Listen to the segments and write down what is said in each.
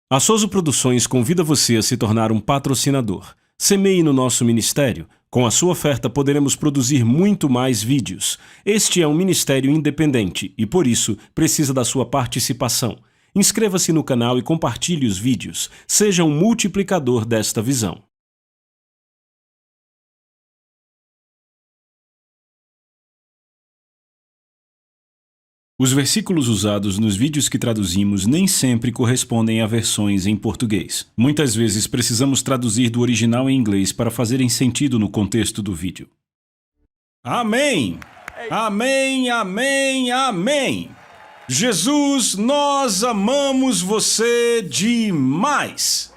A Soso Produções convida você a se tornar um patrocinador. Semeie no nosso ministério. Com a sua oferta poderemos produzir muito mais vídeos. Este é um ministério independente e, por isso, precisa da sua participação. Inscreva-se no canal e compartilhe os vídeos. Seja um multiplicador desta visão. Os versículos usados nos vídeos que traduzimos nem sempre correspondem a versões em português. Muitas vezes precisamos traduzir do original em inglês para fazerem sentido no contexto do vídeo. Amém! Amém, amém, amém! Jesus, nós amamos você demais!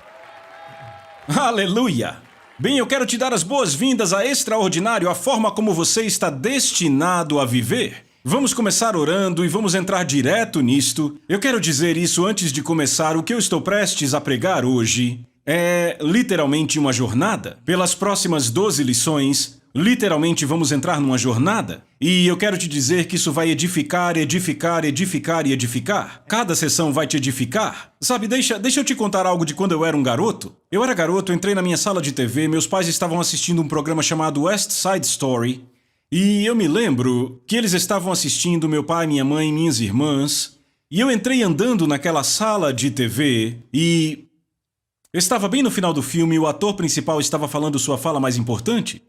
Aleluia! Bem, eu quero te dar as boas-vindas a Extraordinário, a forma como você está destinado a viver. Vamos começar orando e vamos entrar direto nisto. Eu quero dizer isso antes de começar. O que eu estou prestes a pregar hoje é literalmente uma jornada. Pelas próximas 12 lições, literalmente vamos entrar numa jornada. E eu quero te dizer que isso vai edificar, edificar, edificar e edificar. Cada sessão vai te edificar. Sabe, deixa eu te contar algo de quando eu era um garoto. Eu era garoto, entrei na minha sala de TV, meus pais estavam assistindo um programa chamado West Side Story. E eu me lembro que eles estavam assistindo, meu pai, minha mãe, minhas irmãs, e eu entrei andando naquela sala de TV e estava bem no final do filme e o ator principal estava falando sua fala mais importante.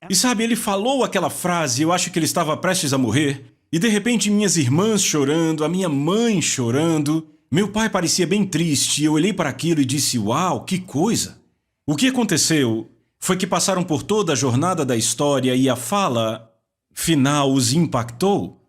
E sabe, ele falou aquela frase, eu acho que ele estava prestes a morrer, e de repente minhas irmãs chorando, a minha mãe chorando, meu pai parecia bem triste, e eu olhei para aquilo e disse, uau, que coisa! O que aconteceu foi que passaram por toda a jornada da história e a fala final os impactou.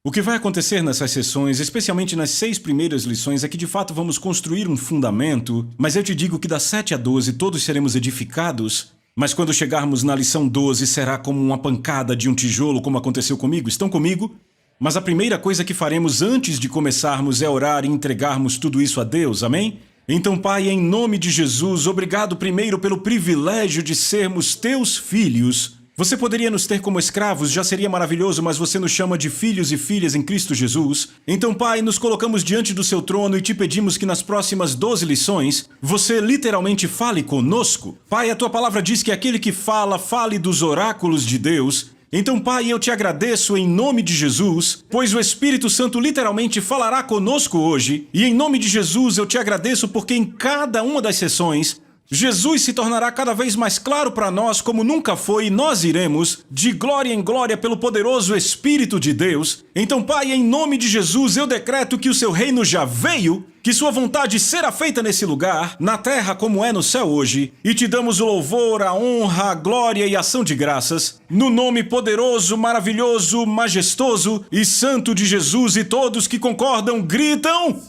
O que vai acontecer nessas sessões, especialmente nas 6 primeiras lições, é que de fato vamos construir um fundamento, mas eu te digo que das 7 a 12 todos seremos edificados, mas quando chegarmos na lição 12 será como uma pancada de um tijolo, como aconteceu comigo. Estão comigo? Mas a primeira coisa que faremos antes de começarmos é orar e entregarmos tudo isso a Deus, amém? Então, Pai, em nome de Jesus, obrigado primeiro pelo privilégio de sermos teus filhos. Você poderia nos ter como escravos, já seria maravilhoso, mas você nos chama de filhos e filhas em Cristo Jesus. Então, Pai, nos colocamos diante do seu trono e te pedimos que nas próximas 12 lições, você literalmente fale conosco. Pai, a tua palavra diz que aquele que fala, fale dos oráculos de Deus. Então, Pai, eu te agradeço em nome de Jesus, pois o Espírito Santo literalmente falará conosco hoje. E em nome de Jesus eu te agradeço porque em cada uma das sessões, Jesus se tornará cada vez mais claro para nós como nunca foi e nós iremos de glória em glória pelo poderoso Espírito de Deus. Então, Pai, em nome de Jesus eu decreto que o seu reino já veio, que sua vontade será feita nesse lugar, na terra como é no céu hoje, e te damos o louvor, a honra, a glória e a ação de graças, no nome poderoso, maravilhoso, majestoso e santo de Jesus, e todos que concordam gritam...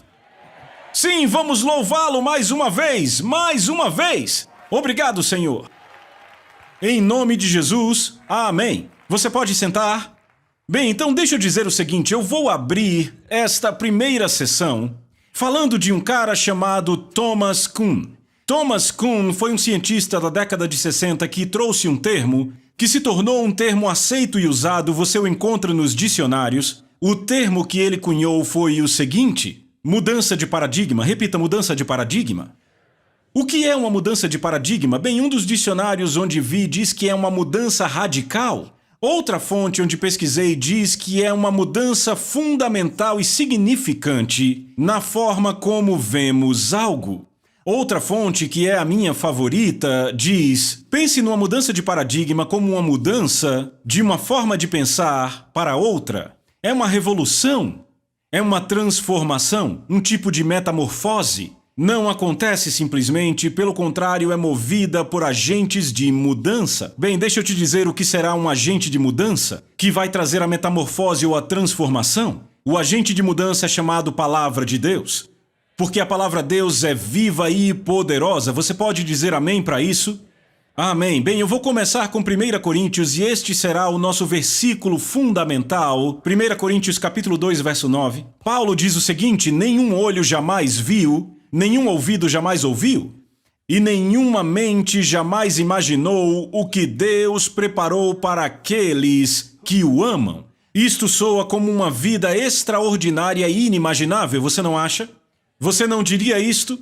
Sim, vamos louvá-lo mais uma vez, mais uma vez. Obrigado, Senhor. Em nome de Jesus, amém. Você pode sentar? Bem, então deixa eu dizer o seguinte, eu vou abrir esta primeira sessão falando de um cara chamado Thomas Kuhn. Thomas Kuhn foi um cientista da década de 60 que trouxe um termo que se tornou um termo aceito e usado, você o encontra nos dicionários. O termo que ele cunhou foi o seguinte... Mudança de paradigma. Repita, mudança de paradigma. O que é uma mudança de paradigma? Bem, um dos dicionários onde vi diz que é uma mudança radical. Outra fonte onde pesquisei diz que é uma mudança fundamental e significante na forma como vemos algo. Outra fonte, que é a minha favorita, diz: pense numa mudança de paradigma como uma mudança de uma forma de pensar para outra. É uma revolução. É uma transformação, um tipo de metamorfose. Não acontece simplesmente, pelo contrário, é movida por agentes de mudança. Bem, deixa eu te dizer o que será um agente de mudança, que vai trazer a metamorfose ou a transformação. O agente de mudança é chamado Palavra de Deus, porque a Palavra de Deus é viva e poderosa. Você pode dizer amém para isso? Amém. Bem, eu vou começar com 1 Coríntios e este será o nosso versículo fundamental. 1 Coríntios capítulo 2, verso 9. Paulo diz o seguinte: nenhum olho jamais viu, nenhum ouvido jamais ouviu, e nenhuma mente jamais imaginou o que Deus preparou para aqueles que o amam. Isto soa como uma vida extraordinária e inimaginável, você não acha? Você não diria isto?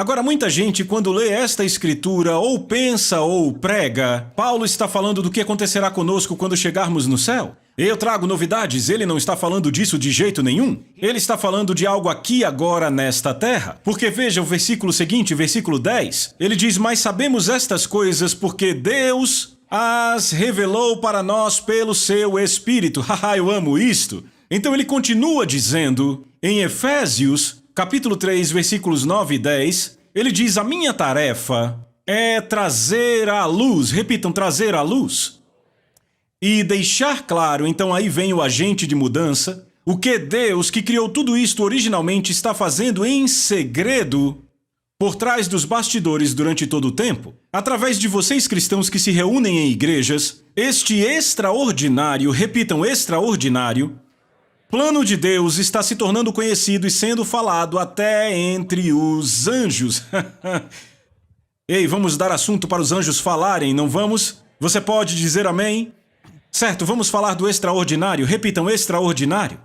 Agora, muita gente, quando lê esta escritura, ou pensa ou prega, Paulo está falando do que acontecerá conosco quando chegarmos no céu. Eu trago novidades, ele não está falando disso de jeito nenhum. Ele está falando de algo aqui agora nesta terra. Porque veja o versículo seguinte, versículo 10. Ele diz, mas sabemos estas coisas porque Deus as revelou para nós pelo seu Espírito. Haha, eu amo isto. Então ele continua dizendo, em Efésios, capítulo 3, versículos 9 e 10, ele diz, a minha tarefa é trazer à luz, repitam, trazer à luz, e deixar claro, então aí vem o agente de mudança, o que Deus, que criou tudo isto originalmente, está fazendo em segredo por trás dos bastidores durante todo o tempo. Através de vocês cristãos que se reúnem em igrejas, este extraordinário, repitam, extraordinário, plano de Deus está se tornando conhecido e sendo falado até entre os anjos. Ei, vamos dar assunto para os anjos falarem, não vamos? Você pode dizer amém? Certo, vamos falar do extraordinário. Repitam, extraordinário.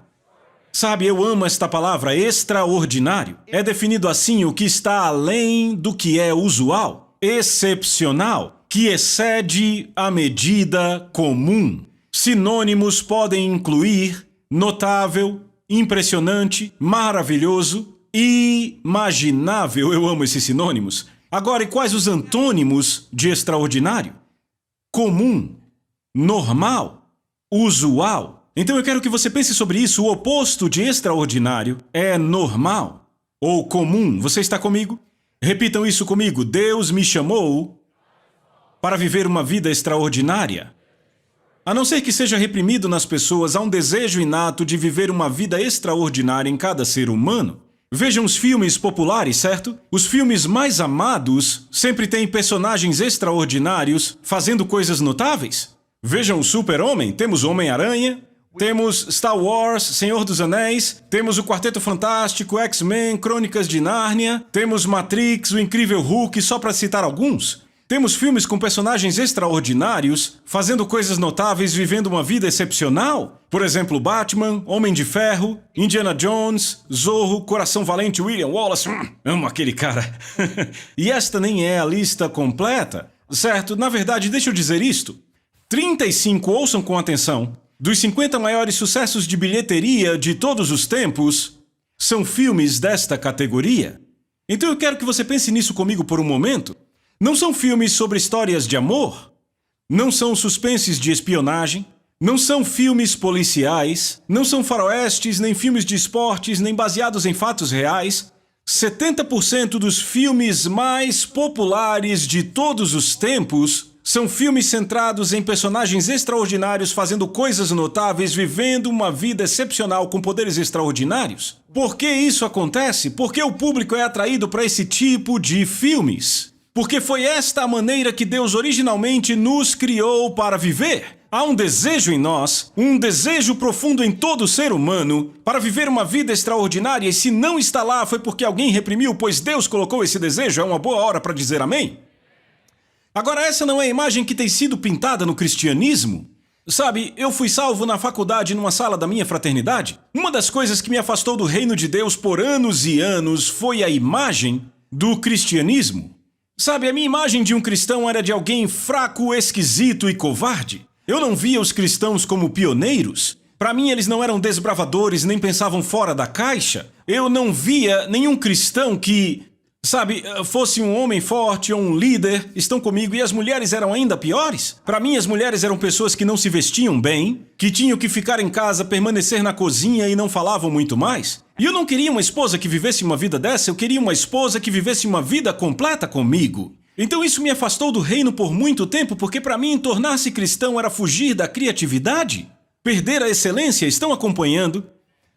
Sabe, eu amo esta palavra, extraordinário. É definido assim o que está além do que é usual, excepcional, que excede a medida comum. Sinônimos podem incluir notável, impressionante, maravilhoso, imaginável. Eu amo esses sinônimos. Agora, e quais os antônimos de extraordinário? Comum, normal, usual. Então eu quero que você pense sobre isso. O oposto de extraordinário é normal ou comum. Você está comigo? Repitam isso comigo. Deus me chamou para viver uma vida extraordinária. A não ser que seja reprimido nas pessoas, há um desejo inato de viver uma vida extraordinária em cada ser humano. Vejam os filmes populares, certo? Os filmes mais amados sempre têm personagens extraordinários fazendo coisas notáveis. Vejam o Super-Homem, temos o Homem-Aranha, temos Star Wars, Senhor dos Anéis, temos o Quarteto Fantástico, X-Men, Crônicas de Nárnia, temos Matrix, o Incrível Hulk, só para citar alguns. Temos filmes com personagens extraordinários, fazendo coisas notáveis, vivendo uma vida excepcional. Por exemplo, Batman, Homem de Ferro, Indiana Jones, Zorro, Coração Valente, William Wallace. Amo aquele cara. E esta nem é a lista completa, certo? Na verdade, deixa eu dizer isto. 35, ouçam com atenção, dos 50 maiores sucessos de bilheteria de todos os tempos são filmes desta categoria. Então eu quero que você pense nisso comigo por um momento. Não são filmes sobre histórias de amor, não são suspenses de espionagem, não são filmes policiais, não são faroestes, nem filmes de esportes, nem baseados em fatos reais. 70% dos filmes mais populares de todos os tempos são filmes centrados em personagens extraordinários fazendo coisas notáveis, vivendo uma vida excepcional com poderes extraordinários. Por que isso acontece? Porque o público é atraído para esse tipo de filmes. Porque foi esta a maneira que Deus originalmente nos criou para viver. Há um desejo em nós, um desejo profundo em todo ser humano, para viver uma vida extraordinária, e se não está lá foi porque alguém reprimiu, pois Deus colocou esse desejo. É uma boa hora para dizer amém? Agora, essa não é a imagem que tem sido pintada no cristianismo? Sabe, eu fui salvo na faculdade numa sala da minha fraternidade. Uma das coisas que me afastou do reino de Deus por anos e anos foi a imagem do cristianismo. Sabe, a minha imagem de um cristão era de alguém fraco, esquisito e covarde. Eu não via os cristãos como pioneiros. Para mim, eles não eram desbravadores, nem pensavam fora da caixa. Eu não via nenhum cristão que, sabe, fosse um homem forte ou um líder. Estão comigo? E as mulheres eram ainda piores? Para mim, as mulheres eram pessoas que não se vestiam bem, que tinham que ficar em casa, permanecer na cozinha e não falavam muito mais. E eu não queria uma esposa que vivesse uma vida dessa, eu queria uma esposa que vivesse uma vida completa comigo. Então isso me afastou do reino por muito tempo, porque para mim tornar-se cristão era fugir da criatividade, perder a excelência. Estão acompanhando?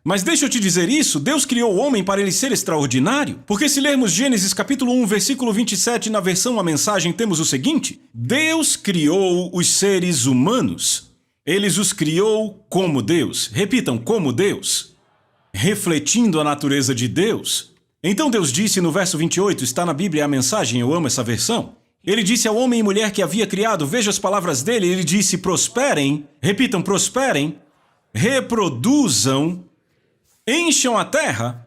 Mas deixa eu te dizer isso, Deus criou o homem para ele ser extraordinário. Porque se lermos Gênesis capítulo 1, versículo 27, na versão A Mensagem, temos o seguinte: Deus criou os seres humanos. Ele os criou como Deus. Repitam, como Deus. Refletindo a natureza de Deus. Então Deus disse no verso 28, está na Bíblia A Mensagem, eu amo essa versão. Ele disse ao homem e mulher que havia criado, veja as palavras dele, ele disse, prosperem, repitam, prosperem, reproduzam, encham a terra,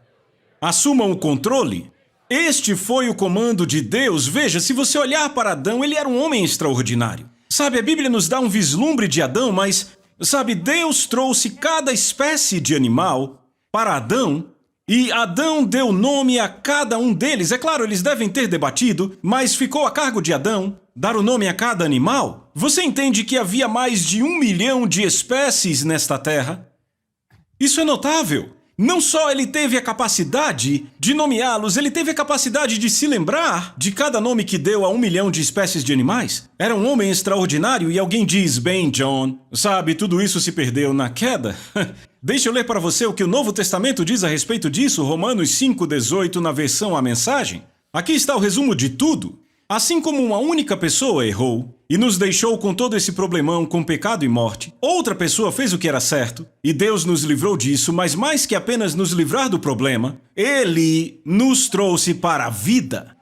assumam o controle, Este foi o comando de Deus. Veja, se você olhar para Adão, ele era um homem extraordinário. Sabe, a Bíblia nos dá um vislumbre de Adão, mas, sabe, Deus trouxe cada espécie de animal para Adão e Adão deu nome a cada um deles. É claro, eles devem ter debatido, mas ficou a cargo de Adão dar o nome a cada animal. Você entende que havia mais de 1 milhão de espécies nesta terra? Isso é notável. Não só ele teve a capacidade de nomeá-los, ele teve a capacidade de se lembrar de cada nome que deu a 1 milhão de espécies de animais. Era um homem extraordinário e alguém diz, bem, John, sabe, tudo isso se perdeu na queda? Deixa eu ler para você o que o Novo Testamento diz a respeito disso, Romanos 5,18 na versão A Mensagem. Aqui está o resumo de tudo. Assim como uma única pessoa errou e nos deixou com todo esse problemão com pecado e morte, outra pessoa fez o que era certo e Deus nos livrou disso, mas mais que apenas nos livrar do problema, Ele nos trouxe para a vida.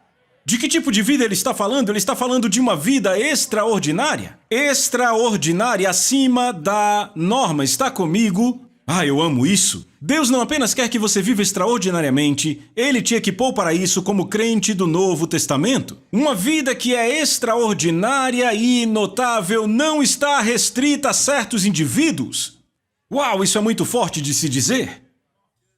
De que tipo de vida ele está falando? Ele está falando de uma vida extraordinária. Extraordinária, acima da norma. Está comigo? Ah, eu amo isso. Deus não apenas quer que você viva extraordinariamente, Ele te equipou para isso como crente do Novo Testamento. Uma vida que é extraordinária e notável não está restrita a certos indivíduos. Uau, isso é muito forte de se dizer.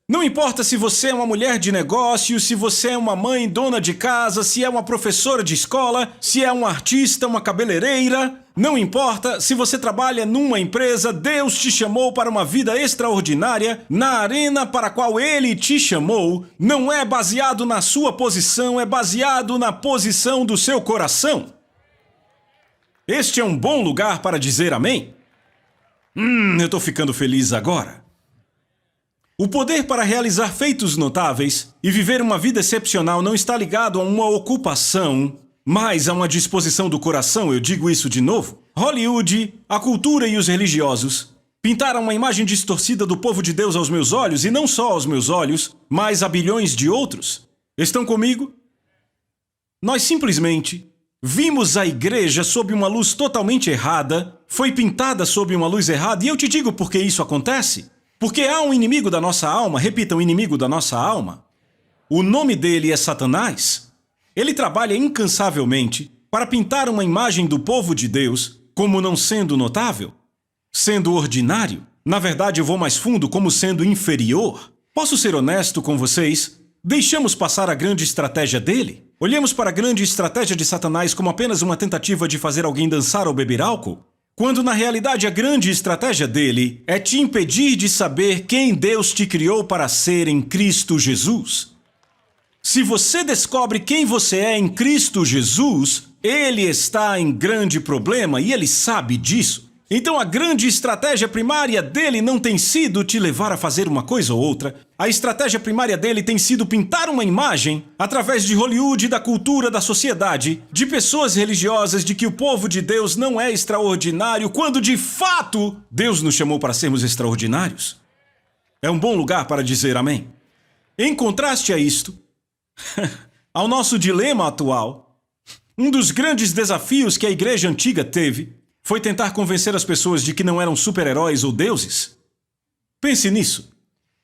Não importa se você é uma mulher de negócios, se você é uma mãe dona de casa, se é uma professora de escola, se é um artista, uma cabeleireira. Não importa se você trabalha numa empresa, Deus te chamou para uma vida extraordinária. Na arena para a qual Ele te chamou, não é baseado na sua posição, é baseado na posição do seu coração. Este é um bom lugar para dizer amém? Eu estou ficando feliz agora. O poder para realizar feitos notáveis e viver uma vida excepcional não está ligado a uma ocupação, mas a uma disposição do coração. Eu digo isso de novo. Hollywood, a cultura e os religiosos pintaram uma imagem distorcida do povo de Deus aos meus olhos, e não só aos meus olhos, mas a bilhões de outros. Estão comigo? Nós simplesmente vimos a igreja sob uma luz totalmente errada, foi pintada sob uma luz errada, e eu te digo por que isso acontece. Porque há um inimigo da nossa alma, repita, um inimigo da nossa alma. O nome dele é Satanás. Ele trabalha incansavelmente para pintar uma imagem do povo de Deus como não sendo notável, sendo ordinário. Na verdade, eu vou mais fundo, como sendo inferior. Posso ser honesto com vocês? Deixamos passar a grande estratégia dele? Olhamos para a grande estratégia de Satanás como apenas uma tentativa de fazer alguém dançar ou beber álcool? Quando na realidade a grande estratégia dele é te impedir de saber quem Deus te criou para ser em Cristo Jesus. Se você descobre quem você é em Cristo Jesus, ele está em grande problema e ele sabe disso. Então a grande estratégia primária dele não tem sido te levar a fazer uma coisa ou outra. A estratégia primária dele tem sido pintar uma imagem, através de Hollywood, da cultura, da sociedade, de pessoas religiosas, de que o povo de Deus não é extraordinário, quando de fato Deus nos chamou para sermos extraordinários. É um bom lugar para dizer amém. Em contraste a isto, ao nosso dilema atual, um dos grandes desafios que a igreja antiga teve foi tentar convencer as pessoas de que não eram super-heróis ou deuses. Pense nisso.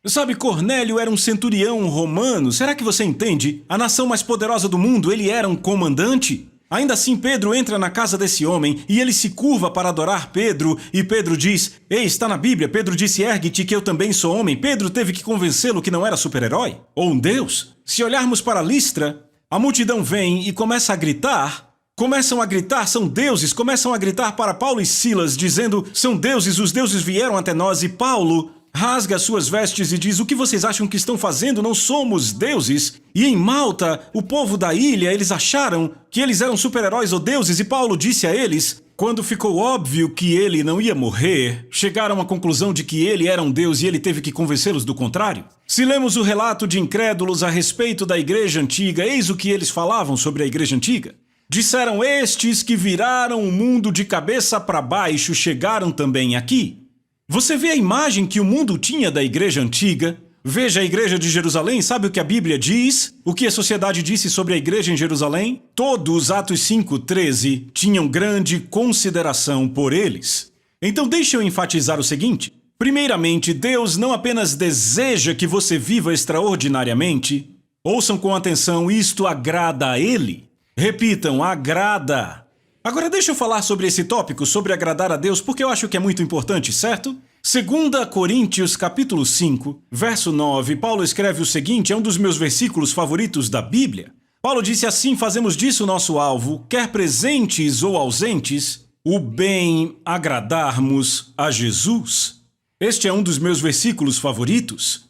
Sabe, Cornélio era um centurião romano. Será que você entende? A nação mais poderosa do mundo, ele era um comandante. Ainda assim, Pedro entra na casa desse homem e ele se curva para adorar Pedro. E Pedro diz, ei, está na Bíblia. Pedro disse, ergue-te que eu também sou homem. Pedro teve que convencê-lo que não era super-herói ou um deus. Se olharmos para Listra, a multidão vem e começa a gritar. Começam a gritar, são deuses, começam a gritar para Paulo e Silas, dizendo, são deuses, os deuses vieram até nós. E Paulo rasga suas vestes e diz, o que vocês acham que estão fazendo? Não somos deuses. E em Malta, o povo da ilha, eles acharam que eles eram super-heróis ou deuses, e Paulo disse a eles, quando ficou óbvio que ele não ia morrer, chegaram à conclusão de que ele era um deus e ele teve que convencê-los do contrário. Se lemos o relato de incrédulos a respeito da igreja antiga, eis o que eles falavam sobre a igreja antiga. Disseram, estes que viraram o mundo de cabeça para baixo chegaram também aqui. Você vê a imagem que o mundo tinha da igreja antiga? Veja a igreja de Jerusalém, sabe o que a Bíblia diz? O que a sociedade disse sobre a igreja em Jerusalém? Todos, Atos 5:13, tinham grande consideração por eles. Então deixa eu enfatizar o seguinte. Primeiramente, Deus não apenas deseja que você viva extraordinariamente, Ouçam com atenção, isto agrada a Ele. Repitam, agrada. Agora deixa eu falar sobre esse tópico, sobre agradar a Deus, porque eu acho que é muito importante, certo? 2 Coríntios capítulo 5, verso 9, Paulo escreve o seguinte, é um dos meus versículos favoritos da Bíblia. Paulo disse assim, fazemos disso nosso alvo, quer presentes ou ausentes, o bem agradarmos a Jesus. Este é um dos meus versículos favoritos.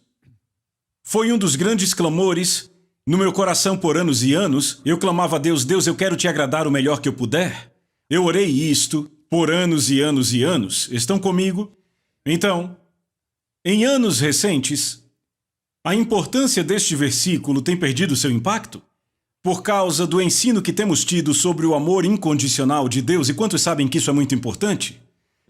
Foi um dos grandes clamores no meu coração por anos e anos. Eu clamava a Deus, Deus, eu quero te agradar o melhor que eu puder. Eu orei isto por anos e anos e anos. Estão comigo? Então, em anos recentes, a importância deste versículo tem perdido seu impacto por causa do ensino que temos tido sobre o amor incondicional de Deus. E quantos sabem que isso é muito importante?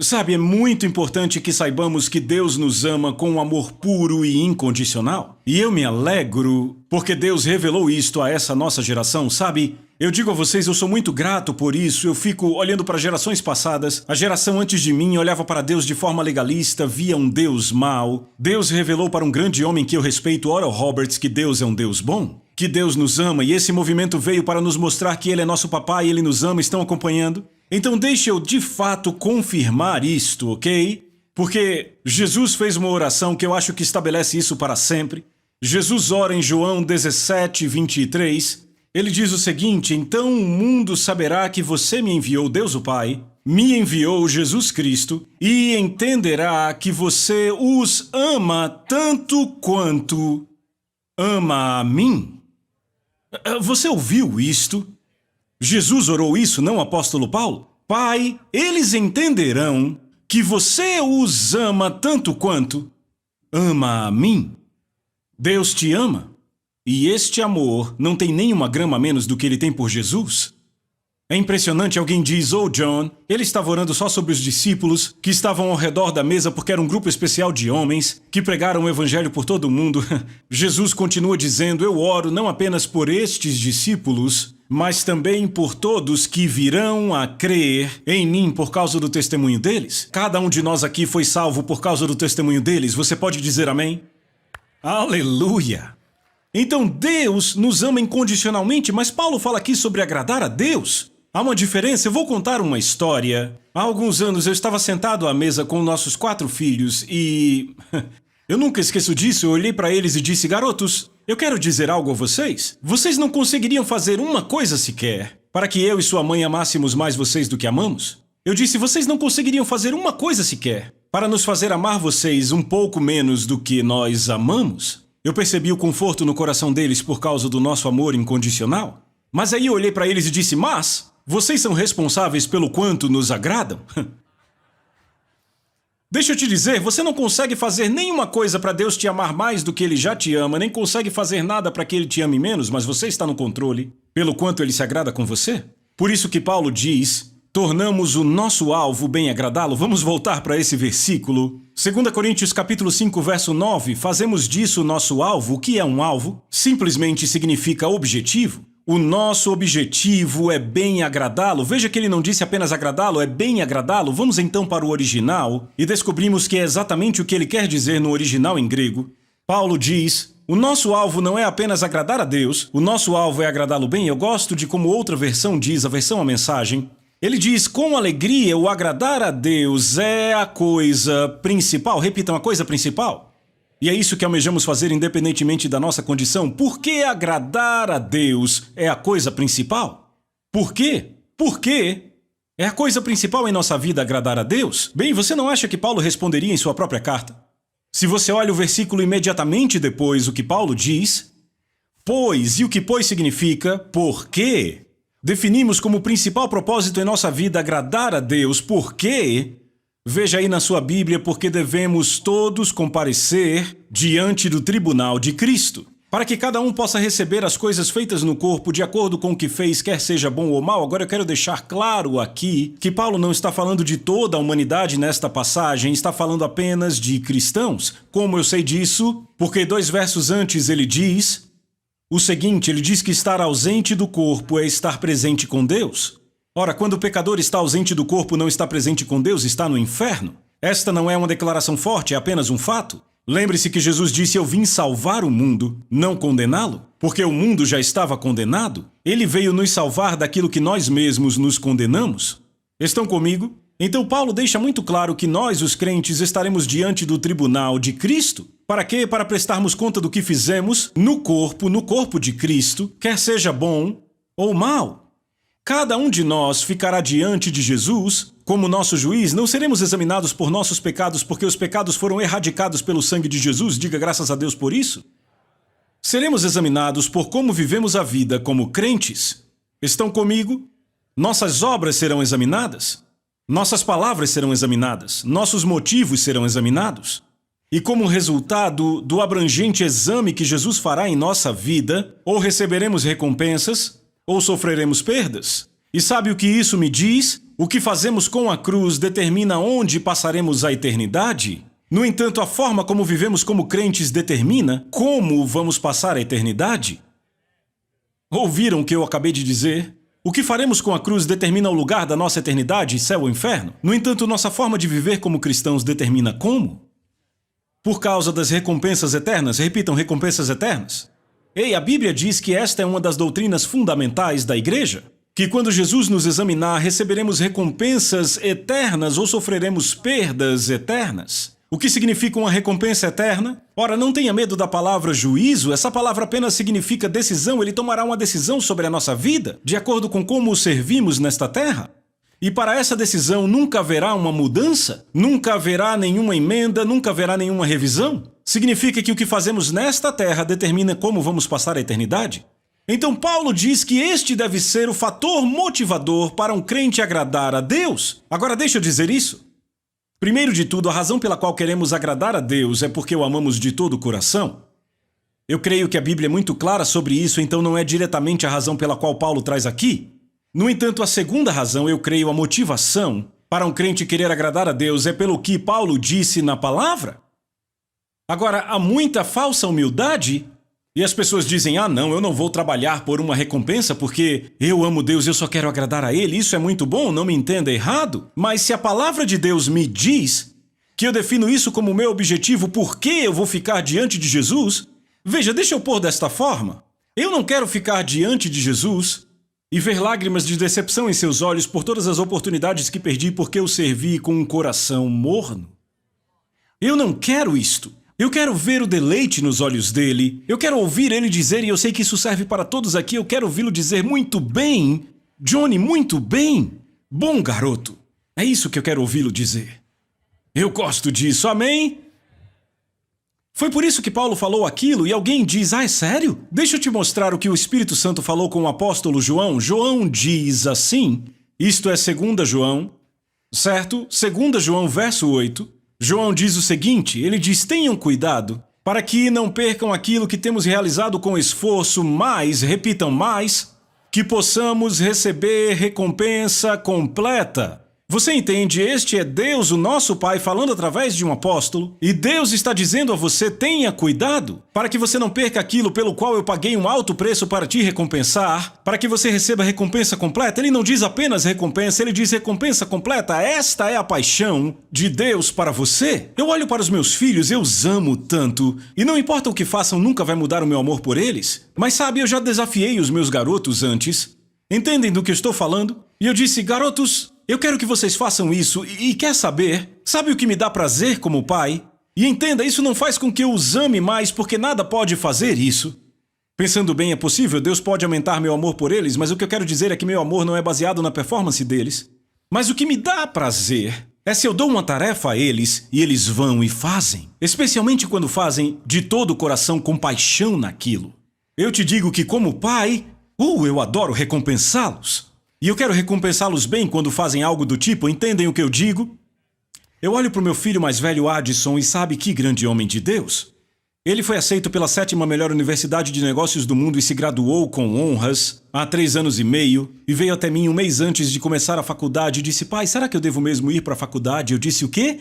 Sabe, é muito importante que saibamos que Deus nos ama com um amor puro e incondicional. E eu me alegro porque Deus revelou isto a essa nossa geração, sabe? Eu digo a vocês, eu sou muito grato por isso. Eu fico olhando para gerações passadas. A geração antes de mim olhava para Deus de forma legalista, via um Deus mau. Deus revelou para um grande homem que eu respeito, Oral Roberts, que Deus é um Deus bom, que Deus nos ama, e esse movimento veio para nos mostrar que Ele é nosso papai, Ele nos ama. Estão acompanhando? Então deixe eu de fato confirmar isto, ok? Porque Jesus fez uma oração que eu acho que estabelece isso para sempre. Jesus ora em João 17, 23. Ele diz o seguinte, então o mundo saberá que você me enviou, Deus o Pai, me enviou Jesus Cristo, e entenderá que você os ama tanto quanto ama a mim. Você ouviu isto? Jesus orou isso, não o apóstolo Paulo? Pai, eles entenderão que você os ama tanto quanto ama a mim. Deus te ama, e este amor não tem nenhuma grama a menos do que ele tem por Jesus. É impressionante, alguém diz, John, ele estava orando só sobre os discípulos que estavam ao redor da mesa porque era um grupo especial de homens que pregaram o evangelho por todo o mundo. Jesus continua dizendo, eu oro não apenas por estes discípulos, mas também por todos que virão a crer em mim por causa do testemunho deles. Cada um de nós aqui foi salvo por causa do testemunho deles. Você pode dizer amém? Aleluia! Então Deus nos ama incondicionalmente, mas Paulo fala aqui sobre agradar a Deus. Há uma diferença, eu vou contar uma história. Há alguns anos eu estava sentado à mesa com nossos 4 filhos e... eu nunca esqueço disso, eu olhei para eles e disse, garotos, eu quero dizer algo a vocês. Vocês não conseguiriam fazer uma coisa sequer para que eu e sua mãe amássemos mais vocês do que amamos? Eu disse, vocês não conseguiriam fazer uma coisa sequer para nos fazer amar vocês um pouco menos do que nós amamos? Eu percebi o conforto no coração deles por causa do nosso amor incondicional. Mas aí eu olhei para eles e disse, mas vocês são responsáveis pelo quanto nos agradam? Deixa eu te dizer, você não consegue fazer nenhuma coisa para Deus te amar mais do que Ele já te ama, nem consegue fazer nada para que Ele te ame menos, mas você está no controle pelo quanto Ele se agrada com você. Por isso que Paulo diz, tornamos o nosso alvo bem agradá-lo. Vamos voltar para esse versículo. 2 Coríntios capítulo 5, verso 9, fazemos disso o nosso alvo. O que é um alvo? Simplesmente significa objetivo. O nosso objetivo é bem agradá-lo. Veja que ele não disse apenas agradá-lo, é bem agradá-lo. Vamos então para o original e descobrimos que é exatamente o que ele quer dizer no original em grego. Paulo diz, o nosso alvo não é apenas agradar a Deus, o nosso alvo é agradá-lo bem. Eu gosto de como outra versão diz, a versão a mensagem. Ele diz, com alegria, o agradar a Deus é a coisa principal. Repitam, a coisa principal. E é isso que almejamos fazer independentemente da nossa condição. Por que agradar a Deus é a coisa principal? Por quê? Por quê? É a coisa principal em nossa vida agradar a Deus? Bem, você não acha que Paulo responderia em sua própria carta? Se você olha o versículo imediatamente depois, o que Paulo diz, pois, e o que pois significa por quê? Definimos como principal propósito em nossa vida agradar a Deus, por quê? Veja aí na sua Bíblia, porque devemos todos comparecer diante do tribunal de Cristo, para que cada um possa receber as coisas feitas no corpo de acordo com o que fez, quer seja bom ou mal. Agora eu quero deixar claro aqui que Paulo não está falando de toda a humanidade nesta passagem, está falando apenas de cristãos. Como eu sei disso? Porque 2 versos antes ele diz o seguinte, ele diz que estar ausente do corpo é estar presente com Deus. Ora, quando o pecador está ausente do corpo, não está presente com Deus, está no inferno. Esta não é uma declaração forte, é apenas um fato. Lembre-se que Jesus disse: eu vim salvar o mundo, não condená-lo, porque o mundo já estava condenado. Ele veio nos salvar daquilo que nós mesmos nos condenamos. Estão comigo? Então Paulo deixa muito claro que nós, os crentes, estaremos diante do tribunal de Cristo. Para quê? Para prestarmos conta do que fizemos no corpo de Cristo, quer seja bom ou mal. Cada um de nós ficará diante de Jesus como nosso juiz. Não seremos examinados por nossos pecados, porque os pecados foram erradicados pelo sangue de Jesus. Diga graças a Deus por isso. Seremos examinados por como vivemos a vida como crentes. Estão comigo? Nossas obras serão examinadas. Nossas palavras serão examinadas. Nossos motivos serão examinados. E como resultado do abrangente exame que Jesus fará em nossa vida, ou receberemos recompensas, ou sofreremos perdas. E sabe o que isso me diz? O que fazemos com a cruz determina onde passaremos a eternidade. No entanto, a forma como vivemos como crentes determina como vamos passar a eternidade. Ouviram o que eu acabei de dizer? O que faremos com a cruz determina o lugar da nossa eternidade, céu ou inferno. No entanto, nossa forma de viver como cristãos determina como. Por causa das recompensas eternas. Repitam, recompensas eternas. Ei, a Bíblia diz que esta é uma das doutrinas fundamentais da igreja. Que quando Jesus nos examinar, receberemos recompensas eternas ou sofreremos perdas eternas. O que significa uma recompensa eterna? Ora, não tenha medo da palavra juízo, essa palavra apenas significa decisão. Ele tomará uma decisão sobre a nossa vida, de acordo com como o servimos nesta terra. E para essa decisão nunca haverá uma mudança, nunca haverá nenhuma emenda, nunca haverá nenhuma revisão. Significa que o que fazemos nesta terra determina como vamos passar a eternidade. Então Paulo diz que este deve ser o fator motivador para um crente agradar a Deus. Agora deixa eu dizer isso. Primeiro de tudo, a razão pela qual queremos agradar a Deus é porque o amamos de todo o coração. Eu creio que a Bíblia é muito clara sobre isso, então não é diretamente a razão pela qual Paulo traz aqui. No entanto, a segunda razão, eu creio, a motivação para um crente querer agradar a Deus é pelo que Paulo disse na palavra. Agora, há muita falsa humildade e as pessoas dizem: ah, não, eu não vou trabalhar por uma recompensa porque eu amo Deus, eu só quero agradar a Ele. Isso é muito bom, não me entenda errado. Mas se a palavra de Deus me diz que eu defino isso como meu objetivo, por que eu vou ficar diante de Jesus? Veja, deixa eu pôr desta forma. Eu não quero ficar diante de Jesus e ver lágrimas de decepção em seus olhos por todas as oportunidades que perdi porque eu servi com um coração morno. Eu não quero isto. Eu quero ver o deleite nos olhos dele. Eu quero ouvir ele dizer, e eu sei que isso serve para todos aqui, eu quero ouvi-lo dizer: muito bem, Johnny, muito bem. Bom garoto. É isso que eu quero ouvi-lo dizer. Eu gosto disso, amém? Foi por isso que Paulo falou aquilo e alguém diz: ah, é sério? Deixa eu te mostrar o que o Espírito Santo falou com o apóstolo João. João diz assim, isto é 2 João, certo? 2 João, verso 8. João diz o seguinte, ele diz: tenham cuidado para que não percam aquilo que temos realizado com esforço, mas, repitam, mais, que possamos receber recompensa completa. Você entende? Este é Deus, o nosso Pai, falando através de um apóstolo. E Deus está dizendo a você: tenha cuidado, para que você não perca aquilo pelo qual eu paguei um alto preço para te recompensar, para que você receba recompensa completa. Ele não diz apenas recompensa, ele diz recompensa completa. Esta é a paixão de Deus para você. Eu olho para os meus filhos, eu os amo tanto, e não importa o que façam, nunca vai mudar o meu amor por eles. Mas sabe, eu já desafiei os meus garotos antes. Entendem do que eu estou falando? E eu disse: garotos, eu quero que vocês façam isso e quer saber? Sabe o que me dá prazer como pai? E entenda, isso não faz com que eu os ame mais, porque nada pode fazer isso. Pensando bem, é possível, Deus pode aumentar meu amor por eles, mas o que eu quero dizer é que meu amor não é baseado na performance deles. Mas o que me dá prazer é se eu dou uma tarefa a eles e eles vão e fazem. Especialmente quando fazem de todo o coração com paixão naquilo. Eu te digo que como pai, eu adoro recompensá-los. E eu quero recompensá-los bem quando fazem algo do tipo, entendem o que eu digo? Eu olho para o meu filho mais velho, Addison, e sabe que grande homem de Deus? Ele foi aceito pela 7ª melhor universidade de negócios do mundo e se graduou com honras há 3 anos e meio e veio até mim um mês antes de começar a faculdade e disse: pai, será que eu devo mesmo ir para a faculdade? Eu disse: o quê?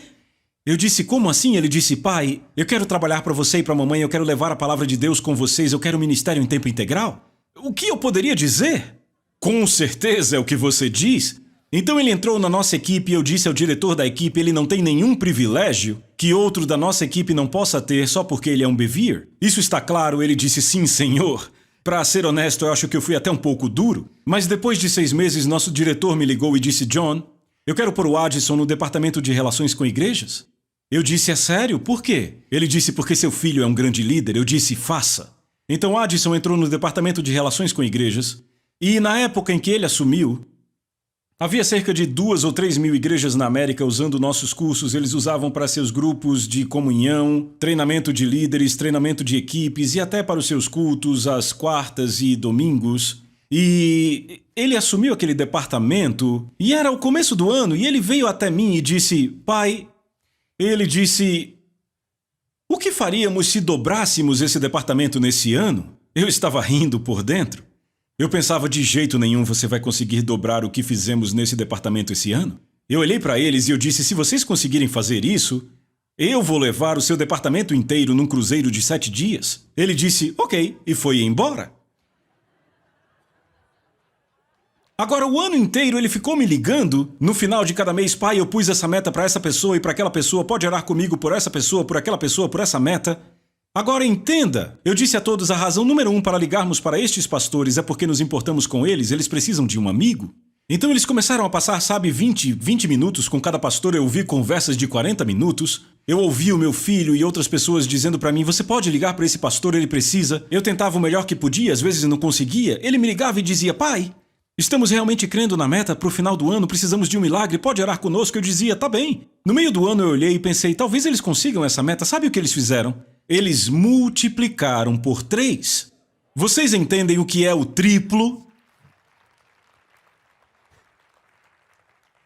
Eu disse: como assim? Ele disse: pai, eu quero trabalhar para você e para a mamãe, eu quero levar a palavra de Deus com vocês, eu quero ministério em tempo integral. O que eu poderia dizer? Com certeza é o que você diz. Então ele entrou na nossa equipe e eu disse ao diretor da equipe, ele não tem nenhum privilégio que outro da nossa equipe não possa ter só porque ele é um Bevere? Isso está claro? Ele disse, sim, senhor. Para ser honesto, eu acho que eu fui até um pouco duro. Mas depois de 6 meses, nosso diretor me ligou e disse, John, eu quero pôr o Addison no departamento de relações com igrejas. Eu disse, é sério? Por quê? Ele disse, porque seu filho é um grande líder. Eu disse, faça. Então Addison entrou no departamento de relações com igrejas e na época em que ele assumiu, havia cerca de 2 ou 3 mil igrejas na América usando nossos cursos. Eles usavam para seus grupos de comunhão, treinamento de líderes, treinamento de equipes e até para os seus cultos às quartas e domingos. E ele assumiu aquele departamento e era o começo do ano e ele veio até mim e disse, pai, ele disse, o que faríamos se dobrássemos esse departamento nesse ano? Eu estava rindo por dentro. Eu pensava, de jeito nenhum você vai conseguir dobrar o que fizemos nesse departamento esse ano. Eu olhei para eles e eu disse, se vocês conseguirem fazer isso, eu vou levar o seu departamento inteiro num cruzeiro de 7 dias. Ele disse, ok, e foi embora. Agora, o ano inteiro ele ficou me ligando. No final de cada mês, pai, eu pus essa meta para essa pessoa e para aquela pessoa. Pode orar comigo por essa pessoa, por aquela pessoa, por essa meta. Agora entenda, eu disse a todos a razão número 1 para ligarmos para estes pastores é porque nos importamos com eles precisam de um amigo. Então eles começaram a passar, 20 minutos com cada pastor. Eu ouvi conversas de 40 minutos. Eu ouvi o meu filho e outras pessoas dizendo para mim, você pode ligar para esse pastor, ele precisa. Eu tentava o melhor que podia, às vezes não conseguia. Ele me ligava e dizia, pai, estamos realmente crendo na meta para o final do ano, precisamos de um milagre, pode orar conosco? Eu dizia, tá bem. No meio do ano eu olhei e pensei, talvez eles consigam essa meta. Sabe o que eles fizeram? Eles multiplicaram por 3. Vocês entendem o que é o triplo?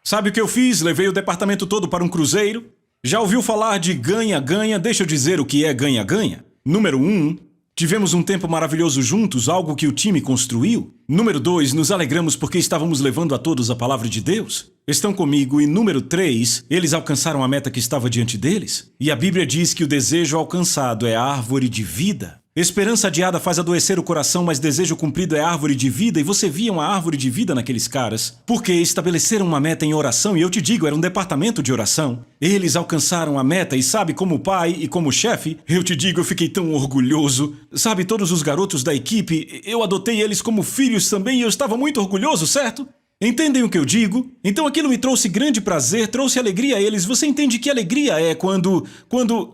Sabe o que eu fiz? Levei o departamento todo para um cruzeiro. Já ouviu falar de ganha-ganha? Deixa eu dizer o que é ganha-ganha. Número 1, tivemos um tempo maravilhoso juntos, algo que o time construiu. Número 2, nos alegramos porque estávamos levando a todos a palavra de Deus. Estão comigo. E número 3, eles alcançaram a meta que estava diante deles. E a Bíblia diz que o desejo alcançado é a árvore de vida. Esperança adiada faz adoecer o coração, mas desejo cumprido é árvore de vida. E você via uma árvore de vida naqueles caras, porque estabeleceram uma meta em oração. E eu te digo, era um departamento de oração. Eles alcançaram a meta e sabe, como pai e como chefe, eu te digo, eu fiquei tão orgulhoso. Sabe, todos os garotos da equipe, eu adotei eles como filhos também e eu estava muito orgulhoso, certo? Entendem o que eu digo? Então aquilo me trouxe grande prazer, trouxe alegria a eles. Você entende que alegria é quando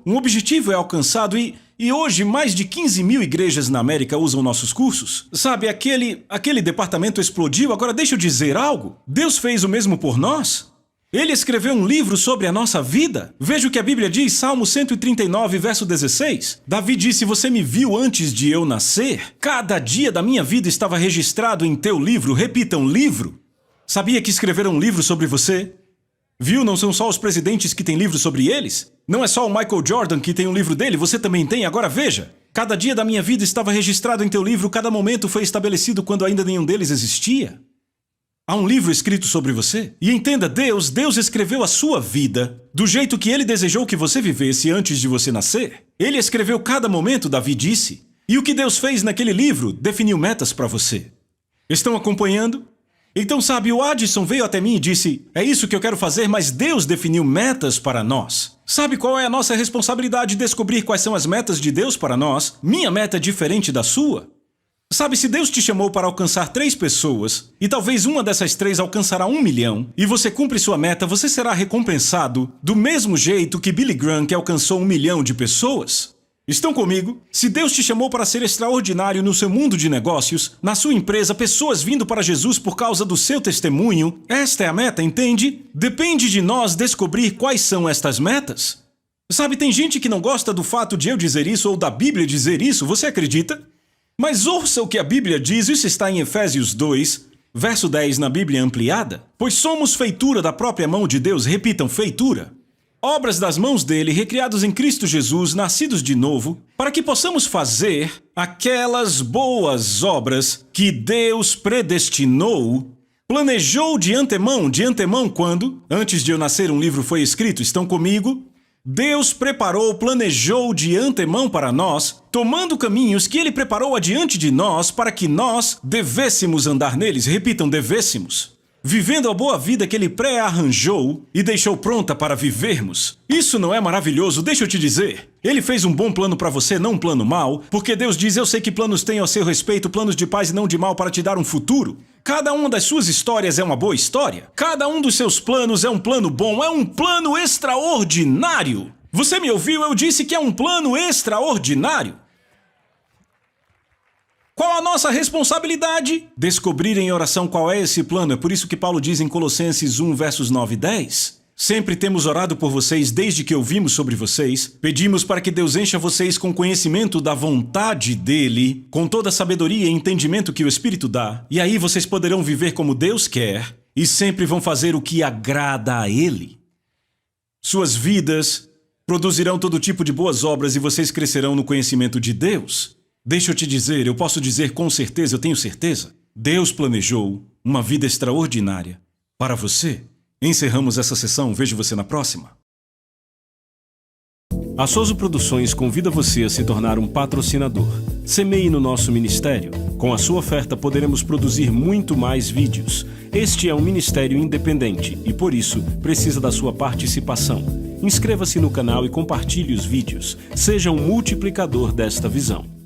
um objetivo é alcançado e hoje mais de 15 mil igrejas na América usam nossos cursos? Sabe, aquele departamento explodiu. Agora deixa eu dizer algo. Deus fez o mesmo por nós. Ele escreveu um livro sobre a nossa vida. Veja o que a Bíblia diz, Salmo 139, verso 16. Davi disse, você me viu antes de eu nascer? Cada dia da minha vida estava registrado em teu livro. Repitam, livro. Sabia que escreveram um livro sobre você? Viu? Não são só os presidentes que têm livros sobre eles? Não é só o Michael Jordan que tem um livro dele, você também tem. Agora veja. Cada dia da minha vida estava registrado em teu livro, cada momento foi estabelecido quando ainda nenhum deles existia. Há um livro escrito sobre você. E entenda, Deus escreveu a sua vida do jeito que Ele desejou que você vivesse antes de você nascer. Ele escreveu cada momento, Davi disse. E o que Deus fez naquele livro definiu metas para você. Estão acompanhando? Então, sabe, o Addison veio até mim e disse, é isso que eu quero fazer, mas Deus definiu metas para nós. Sabe qual é a nossa responsabilidade? Descobrir quais são as metas de Deus para nós. Minha meta é diferente da sua. Sabe, se Deus te chamou para alcançar 3 pessoas, e talvez uma dessas 3 alcançará 1 milhão, e você cumpre sua meta, você será recompensado do mesmo jeito que Billy Graham, que alcançou 1 milhão de pessoas. Estão comigo? Se Deus te chamou para ser extraordinário no seu mundo de negócios, na sua empresa, pessoas vindo para Jesus por causa do seu testemunho, esta é a meta, entende? Depende de nós descobrir quais são estas metas. Sabe, tem gente que não gosta do fato de eu dizer isso ou da Bíblia dizer isso, você acredita? Mas ouça o que a Bíblia diz, isso está em Efésios 2, verso 10 na Bíblia ampliada. Pois somos feitura da própria mão de Deus, repitam, feitura. Obras das mãos dele, recriados em Cristo Jesus, nascidos de novo, para que possamos fazer aquelas boas obras que Deus predestinou, planejou de antemão quando? Antes de eu nascer um livro foi escrito, estão comigo? Deus preparou, planejou de antemão para nós, tomando caminhos que ele preparou adiante de nós para que nós devêssemos andar neles. Repitam, devêssemos. vivendo a boa vida que Ele pré-arranjou e deixou pronta para vivermos. Isso não é maravilhoso? Deixa eu te dizer. Ele fez um bom plano para você, não um plano mau, porque Deus diz: eu sei que planos tenho a seu respeito, planos de paz e não de mal, para te dar um futuro. Cada uma das suas histórias é uma boa história. Cada um dos seus planos é um plano bom, é um plano extraordinário. Você me ouviu? Eu disse que é um plano extraordinário. Qual a nossa responsabilidade? Descobrir em oração qual é esse plano. É por isso que Paulo diz em Colossenses 1, versos 9 e 10. Sempre temos orado por vocês desde que ouvimos sobre vocês. Pedimos para que Deus encha vocês com conhecimento da vontade dele, com toda a sabedoria e entendimento que o Espírito dá. E aí vocês poderão viver como Deus quer e sempre vão fazer o que agrada a ele. Suas vidas produzirão todo tipo de boas obras e vocês crescerão no conhecimento de Deus. Deixa eu te dizer, eu posso dizer com certeza, eu tenho certeza, Deus planejou uma vida extraordinária para você. Encerramos essa sessão, vejo você na próxima. A Soso Produções convida você a se tornar um patrocinador. Semeie no nosso ministério. Com a sua oferta poderemos produzir muito mais vídeos. Este é um ministério independente e, por isso, precisa da sua participação. Inscreva-se no canal e compartilhe os vídeos. Seja um multiplicador desta visão.